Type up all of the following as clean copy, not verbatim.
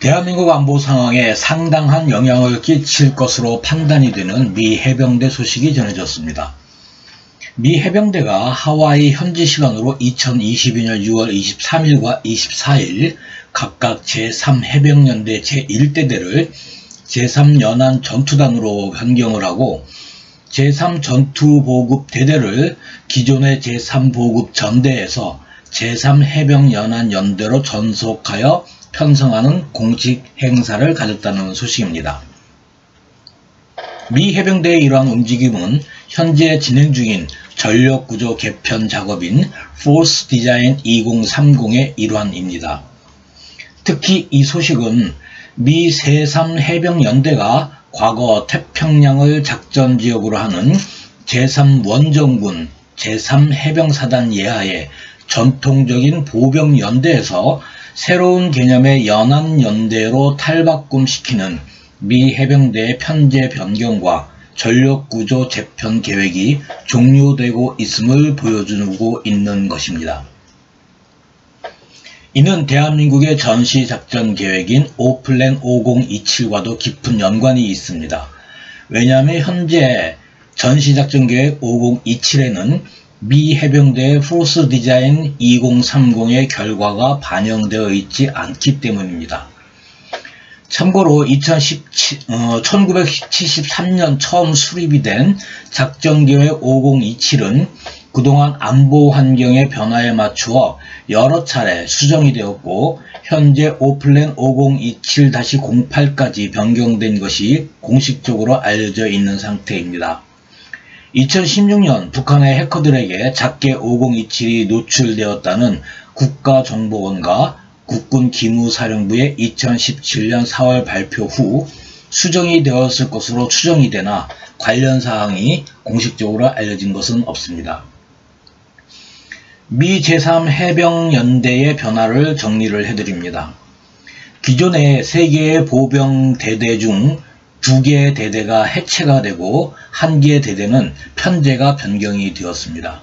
대한민국 안보 상황에 상당한 영향을 끼칠 것으로 판단이 되는 미 해병대 소식이 전해졌습니다. 미 해병대가 하와이 현지 시간으로 2022년 6월 23일과 24일 각각 제3해병연대 제1대대를 제3연안 전투단으로 변경을 하고 제3전투보급대대를 기존의 제3보급 전대에서 제3해병연안연대로 전속하여 편성하는 공식 행사를 가졌다는 소식입니다. 미 해병대의 이러한 움직임은 현재 진행 중인 전력구조 개편 작업인 Force Design 2030의 일환입니다. 특히 이 소식은 미 제3해병연대가 과거 태평양을 작전지역으로 하는 제3원정군 제3해병사단 예하의 전통적인 보병연대에서 새로운 개념의 연안연대로 탈바꿈시키는 미 해병대의 편제 변경과 전력구조 재편 계획이 종료되고 있음을 보여주고 있는 것입니다. 이는 대한민국의 전시작전 계획인 오플랜 5027과도 깊은 연관이 있습니다. 왜냐하면 현재 전시작전 계획 5027에는 미 해병대의 포스 디자인 2030의 결과가 반영되어 있지 않기 때문입니다. 참고로 1973년 처음 수립이 된 작전계획 5027은 그동안 안보 환경의 변화에 맞추어 여러 차례 수정이 되었고 현재 오플랜 5027-08까지 변경된 것이 공식적으로 알려져 있는 상태입니다. 2016년 북한의 해커들에게 작게 5027이 노출되었다는 국가정보원과 국군기무사령부의 2017년 4월 발표 후 수정이 되었을 것으로 추정이 되나 관련 사항이 공식적으로 알려진 것은 없습니다. 미 제3해병연대의 변화를 정리를 해드립니다. 기존의 3개의 보병대대 중 2개의 대대가 해체가 되고 1개의 대대는 편제가 변경이 되었습니다.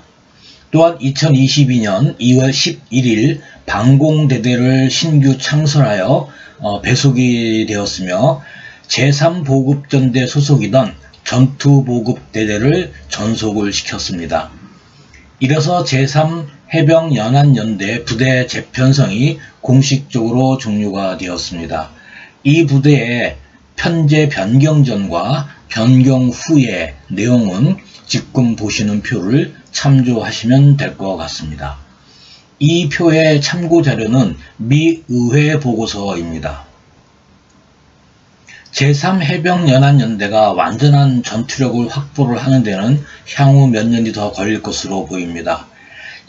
또한 2022년 2월 11일 방공대대를 신규 창설하여 배속이 되었으며 제3보급전대 소속이던 전투보급대대를 전속을 시켰습니다. 이래서 제3해병연안연대 부대 재편성이 공식적으로 종료가 되었습니다. 이 부대의 편제 변경 전과 변경 후의 내용은 지금 보시는 표를 참조하시면 될 것 같습니다. 이 표의 참고 자료는 미 의회 보고서입니다. 제3해병연안연대가 완전한 전투력을 확보를 하는 데는 향후 몇 년이 더 걸릴 것으로 보입니다.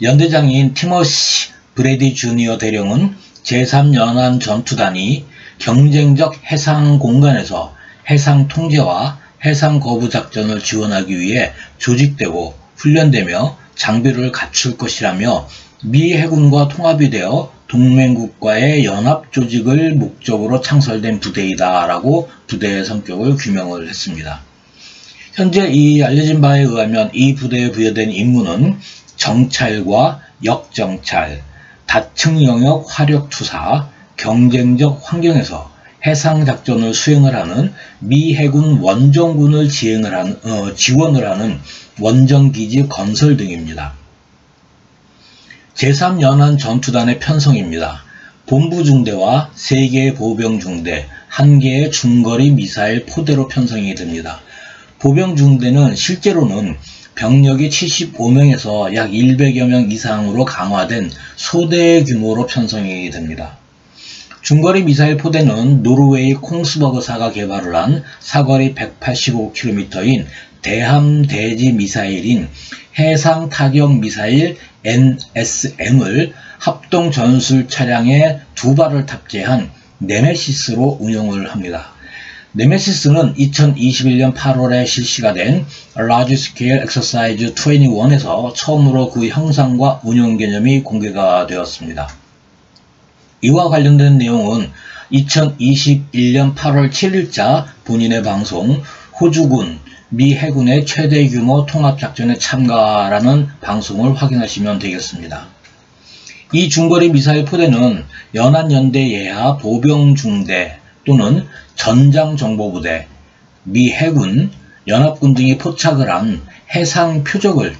연대장인 티머시 브래디 주니어 대령은 제3연안 전투단이 경쟁적 해상 공간에서 해상 통제와 해상 거부 작전을 지원하기 위해 조직되고 훈련되며 장비를 갖출 것이라며 미 해군과 통합이 되어 동맹국과의 연합 조직을 목적으로 창설된 부대이다 라고 부대의 성격을 규명을 했습니다. 현재 이 알려진 바에 의하면 이 부대에 부여된 임무는 정찰과 역정찰, 다층 영역 화력 투사, 경쟁적 환경에서 해상작전을 수행을 하는 미 해군 원정군을 지원을 하는 원정기지 건설 등입니다. 제3연안 전투단의 편성입니다. 본부중대와 3개의 보병중대, 1개의 중거리 미사일 포대로 편성이 됩니다. 보병중대는 실제로는 병력이 75명에서 약 100여 명 이상으로 강화된 소대 규모로 편성이 됩니다. 중거리 미사일 포대는 노르웨이 콩스버그사가 개발을 한 사거리 185km인 대함대지 미사일인 해상 타격 미사일 NSM을 합동 전술 차량에 2발을 탑재한 네메시스로 운용을 합니다. 네메시스는 2021년 8월에 실시가 된 Large Scale Exercise 21에서 처음으로 그 형상과 운용 개념이 공개가 되었습니다. 이와 관련된 내용은 2021년 8월 7일자 본인의 방송 호주군 미 해군의 최대 규모 통합작전에 참가라는 방송을 확인하시면 되겠습니다. 이 중거리 미사일 포대는 연안연대 예하 보병중대 또는 전장정보부대, 미 해군, 연합군 등이 포착을 한 해상 표적을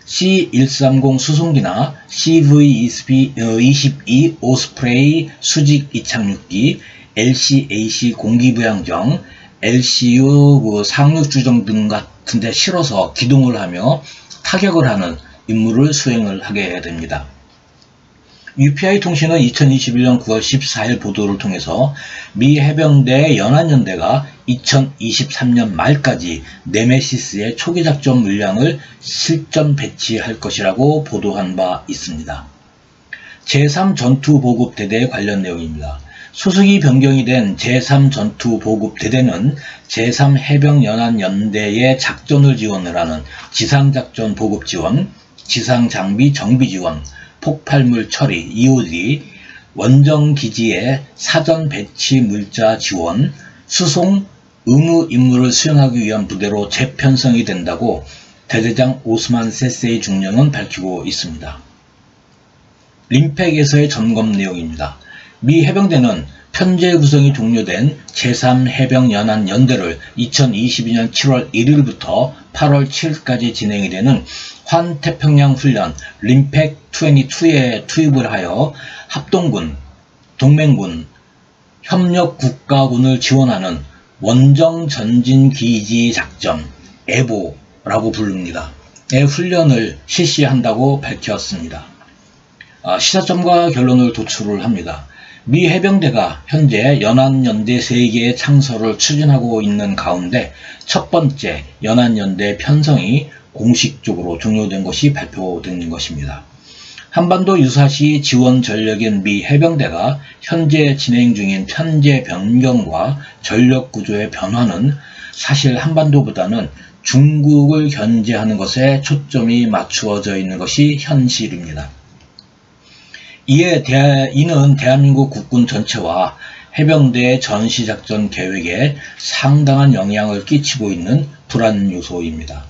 C-130 수송기나 CV-22 오스프레이 수직 이착륙기, LCAC 공기부양정, LCU 상륙주정 등 같은 데 실어서 기동을 하며 타격을 하는 임무를 수행을 하게 됩니다. UPI 통신은 2021년 9월 14일 보도를 통해서 미 해병대 연안연대가 2023년 말까지 네메시스의 초기 작전 물량을 실전 배치할 것이라고 보도한 바 있습니다. 제3전투보급대대 관련 내용입니다. 소속이 변경이 된 제3전투보급대대는 제3해병연안연대의 작전을 지원을 하는 지상작전 보급지원, 지상장비 정비지원, 폭발물 처리, EOD, 원정기지의 사전 배치 물자 지원, 수송, 의무 임무를 수행하기 위한 부대로 재편성이 된다고 대대장 오스만 세세이 중령은 밝히고 있습니다. 림팩에서의 점검 내용입니다. 미 해병대는 편제 구성이 종료된 제3해병연안연대를 2022년 7월 1일부터 8월 7일까지 진행이 되는 환태평양 훈련 림팩 22에 투입을 하여 합동군, 동맹군, 협력국가군을 지원하는 원정전진기지작전 에보라고 부릅니다. 의 훈련을 실시한다고 밝혔습니다. 시사점과 결론을 도출을 합니다. 미 해병대가 현재 연안연대 3개의 창설을 추진하고 있는 가운데 첫 번째 연안연대 편성이 공식적으로 종료된 것이 발표된 것입니다. 한반도 유사시 지원 전력인 미 해병대가 현재 진행 중인 편제 변경과 전력 구조의 변화는 사실 한반도보다는 중국을 견제하는 것에 초점이 맞추어져 있는 것이 현실입니다. 이는 대한민국 국군 전체와 해병대의 전시작전 계획에 상당한 영향을 끼치고 있는 불안 요소입니다.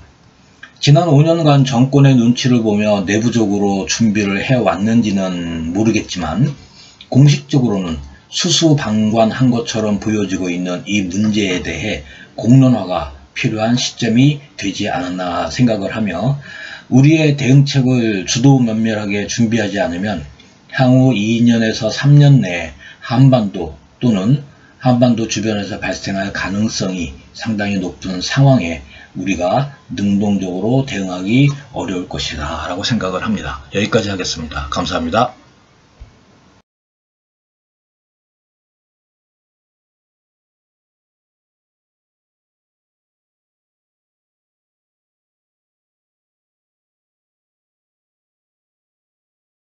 지난 5년간 정권의 눈치를 보며 내부적으로 준비를 해왔는지는 모르겠지만 공식적으로는 수수방관한 것처럼 보여지고 있는 이 문제에 대해 공론화가 필요한 시점이 되지 않았나 생각을 하며 우리의 대응책을 주도면밀하게 준비하지 않으면 향후 2년에서 3년 내에 한반도 또는 한반도 주변에서 발생할 가능성이 상당히 높은 상황에 우리가 능동적으로 대응하기 어려울 것이다 라고 생각을 합니다. 여기까지 하겠습니다. 감사합니다.